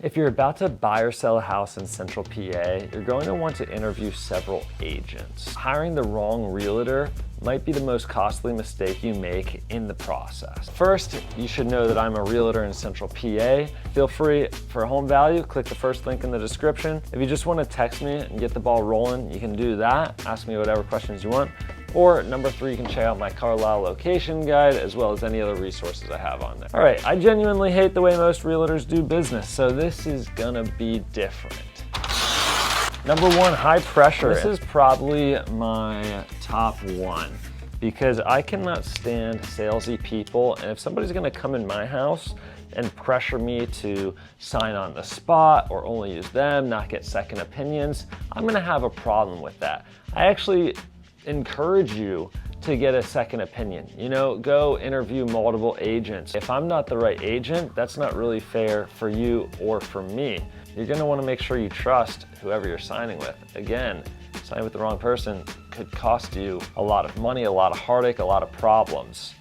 If you're about to buy or sell a house in Central PA, you're going to want to interview several agents. Hiring the wrong realtor might be the most costly mistake you make in the process. First, you should know that I'm a realtor in Central PA. Feel free, for home value, click the first link in the description. If you just want to text me and get the ball rolling, you can do that. Ask me whatever questions you want. Or number 3, you can check out my Carlisle location guide as well as any other resources I have on there. All right, I genuinely hate the way most realtors do business, so this is gonna be different. Number 1, high pressure. This is probably my top 1 because I cannot stand salesy people, and if somebody's gonna come in my house and pressure me to sign on the spot or only use them, not get second opinions, I'm gonna have a problem with that. I actually encourage you to get a second opinion. You know, go interview multiple agents. If I'm not the right agent, that's not really fair for you or for me. You're gonna wanna make sure you trust whoever you're signing with. Again, signing with the wrong person could cost you a lot of money, a lot of heartache, a lot of problems.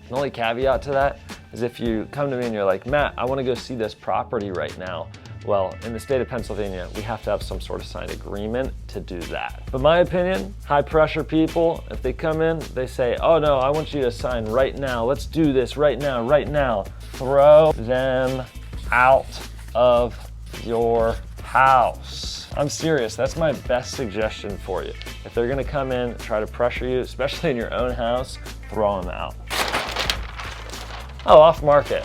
The only caveat to that is if you come to me and you're like, Matt, I wanna go see this property right now. Well, in the state of Pennsylvania, we have to have some sort of signed agreement to do that. But my opinion, high pressure people, if they come in, they say, oh no, I want you to sign right now. Let's do this right now, right now. Throw them out of your house. I'm serious, that's my best suggestion for you. If they're gonna come in, try to pressure you, especially in your own house, throw them out. Oh, off market.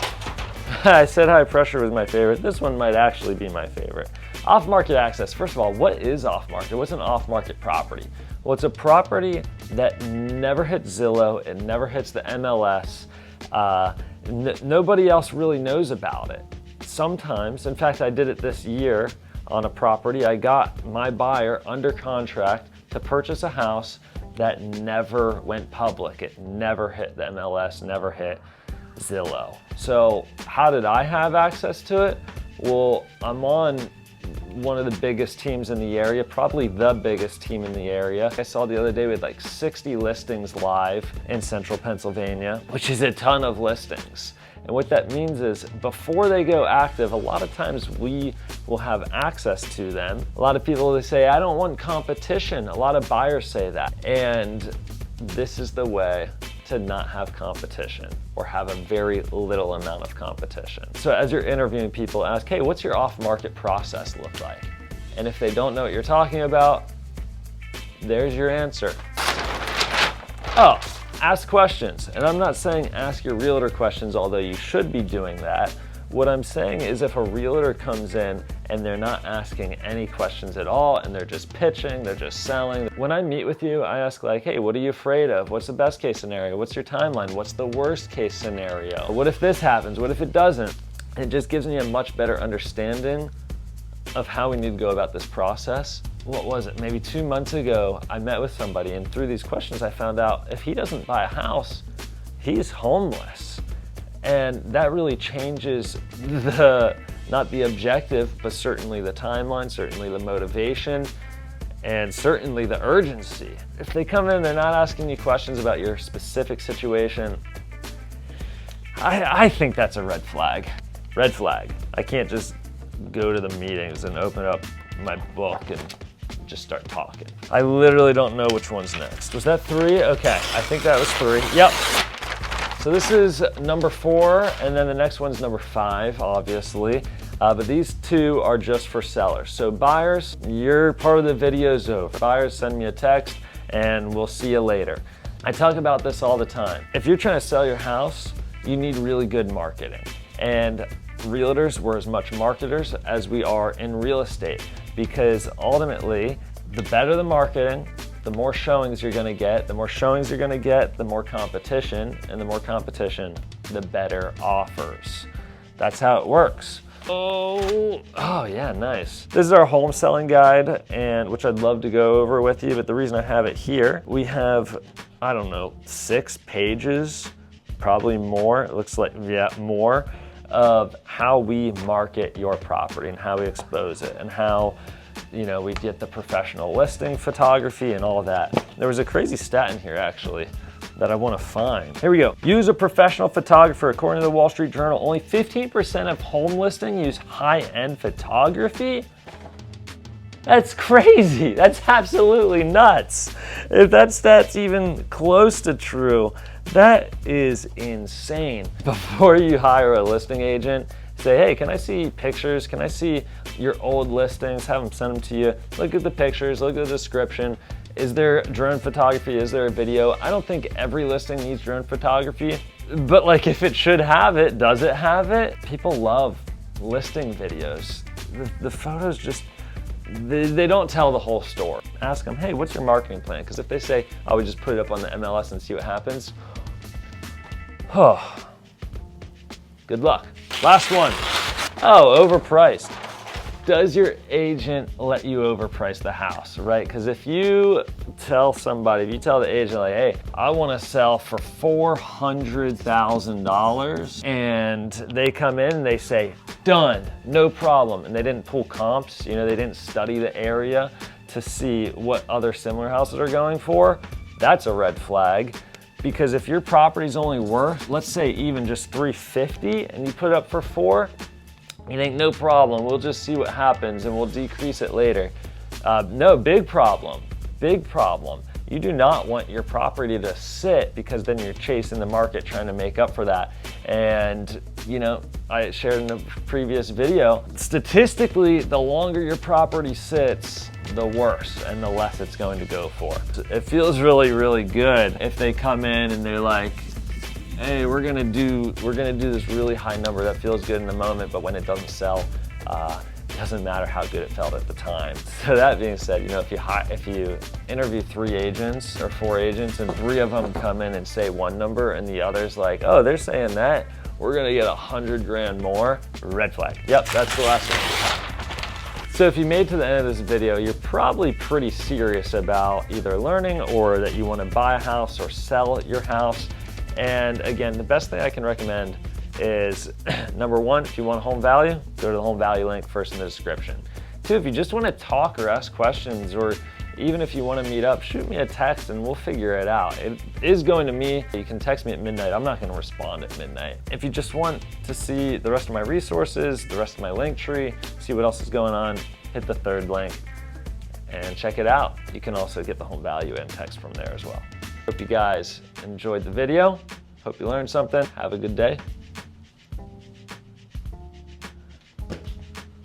I said high pressure was my favorite. This one might actually be my favorite. Off-market access. First of all, what is off-market? What's an off-market property? Well, it's a property that never hits Zillow, it never hits the MLS. Nobody else really knows about it. Sometimes, in fact, I did it this year on a property. I got my buyer under contract to purchase a house that never went public. It never hit the MLS, never hit Zillow. So how did I have access to it? Well, I'm on one of the biggest teams in the area, probably the biggest team in the area. I saw the other day we had like 60 listings live in central Pennsylvania, which is a ton of listings. And what that means is before they go active, a lot of times we will have access to them. A lot of people, they say, I don't want competition. A lot of buyers say that. And this is the way to not have competition or have a very little amount of competition. So as you're interviewing people, ask, hey, what's your off-market process look like? And if they don't know what you're talking about, there's your answer. Oh, ask questions. And I'm not saying ask your realtor questions, although you should be doing that. What I'm saying is if a realtor comes in and they're not asking any questions at all and they're just pitching, they're just selling. When I meet with you, I ask like, hey, what are you afraid of? What's the best case scenario? What's your timeline? What's the worst case scenario? What if this happens? What if it doesn't? It just gives me a much better understanding of how we need to go about this process. What was it? Maybe 2 months ago, I met with somebody and through these questions, I found out if he doesn't buy a house, he's homeless. And that really changes not the objective, but certainly the timeline, certainly the motivation, and certainly the urgency. If they come in, they're not asking you questions about your specific situation, I think that's a red flag. Red flag. I can't just go to the meetings and open up my book and just start talking. I literally don't know which one's next. Was that 3? Okay, I think that was 3. Yep. So this is number 4, and then the next one's number 5, obviously. But these 2 are just for sellers. So buyers, your part of the video's over. Buyers, send me a text, and we'll see you later. I talk about this all the time. If you're trying to sell your house, you need really good marketing. And realtors, we're as much marketers as we are in real estate, because ultimately, the better the marketing, the more showings you're gonna get. The more showings you're gonna get, the more competition, and the more competition, the better offers. That's how it works. Oh yeah, nice. This is our home selling guide, and which I'd love to go over with you, but the reason I have it here, we have, I don't know, 6 pages, probably more, it looks like, yeah, more, of how we market your property and how we expose it and how, you know, we get the professional listing photography and all that. There was a crazy stat in here actually. that I want to find. Here we go. Use a professional photographer. According to the Wall Street Journal, only 15% of home listings use high-end photography. That's crazy. That's absolutely nuts. If that stat's even close to true, that is insane. Before you hire a listing agent, say, hey, can I see pictures? Can I see your old listings? Have them send them to you. Look at the pictures, look at the description. Is there drone photography? Is there a video? I don't think every listing needs drone photography, but like if it should have it, does it have it? People love listing videos. The photos just, they don't tell the whole story. Ask them, hey, what's your marketing plan? Because if they say, oh, we just put it up on the MLS and see what happens, oh, good luck. Last one. Oh, overpriced. Does your agent let you overprice the house, right? Because if you tell somebody, if you tell the agent like, hey, I want to sell for $400,000, and they come in and they say, done, no problem, and they didn't pull comps, you know, they didn't study the area to see what other similar houses are going for, that's a red flag. Because if your property's only worth, let's say even just $350, and you put it up for $4, you think no problem, we'll just see what happens and we'll decrease it later. No, big problem, big problem. You do not want your property to sit, because then you're chasing the market trying to make up for that. And you know, I shared in a previous video, statistically, the longer your property sits, the worse and the less it's going to go for. It feels really, really good if they come in and they're like, hey, we're gonna do this really high number that feels good in the moment, but when it doesn't sell, it doesn't matter how good it felt at the time. So that being said, you know, if you interview 3 agents or 4 agents and 3 of them come in and say one number and the other's like, oh, they're saying that, we're gonna get 100 grand more, red flag. Yep, that's the last one. So if you made to the end of this video, you're probably pretty serious about either learning or that you want to buy a house or sell your house. And again, the best thing I can recommend is, number 1, if you want home value, go to the home value link first in the description. 2, if you just want to talk or ask questions, or even if you want to meet up, shoot me a text and we'll figure it out. It is going to me. You can text me at midnight. I'm not going to respond at midnight. If you just want to see the rest of my resources, the rest of my link tree, see what else is going on, hit the 3rd link and check it out. You can also get the home value and text from there as well. Hope you guys enjoyed the video. Hope you learned something. Have a good day.